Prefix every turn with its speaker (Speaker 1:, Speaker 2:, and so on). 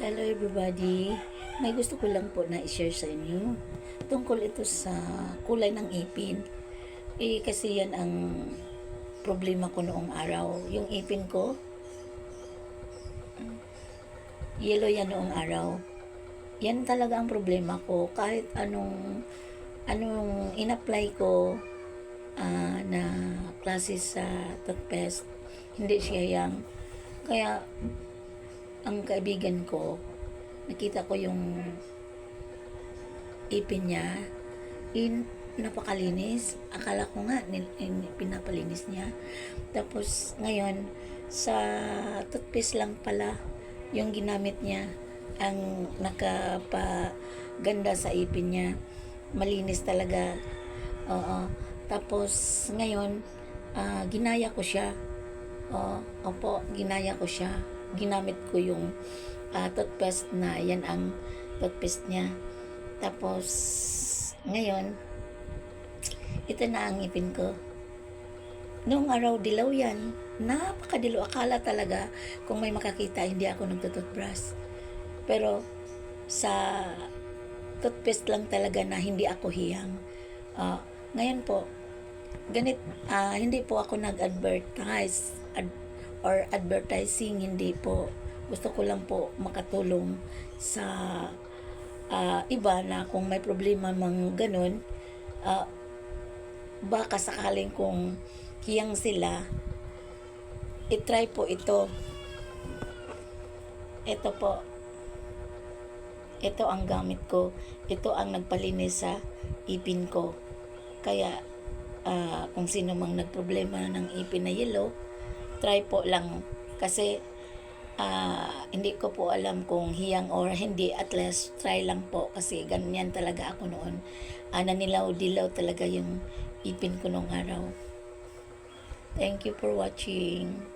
Speaker 1: Hello everybody, may gusto ko lang po na i-share sa inyo tungkol ito sa kulay ng ipin. Kasi yan ang problema ko noong araw. Yung ipin ko, yellow yan noong araw. Yan talaga ang problema ko. Kahit anong in-apply ko na klase sa toothpaste, hindi siya yang. Kaya ang kaibigan ko, nakita ko yung ipin niya, napakalinis. Akala ko nga pinapalinis niya. Tapos ngayon sa toothpaste lang pala yung ginamit niya ang nakapaganda sa ipin niya. Malinis talaga. Oo. Tapos ngayon ginaya ko siya. Opo, ginaya ko siya. Ginamit ko yung toothpaste na yan ang toothpaste niya. Tapos ngayon ito na ang ipin ko. Noong araw dilaw yan, napakadilaw. Akala talaga kung may makakita hindi ako nagtutoothbrush. Pero sa toothpaste lang talaga na hindi ako hiyang. Ngayon po hindi po ako nag-advertise or advertising, hindi po. Gusto ko lang po makatulong sa iba na kung may problema mang ganun, baka sakaling kung hiyang sila, itry po ito. Ito po, ito ang gamit ko. Ito ang nagpalinis sa ipin ko. Kaya kung sino mang nagproblema ng ipin na yellow, try po lang. Kasi hindi ko po alam kung hiyang or hindi. At least try lang po, kasi ganyan talaga ako noon. Nanilaw-dilaw talaga yung ipin ko nung araw. Thank you for watching.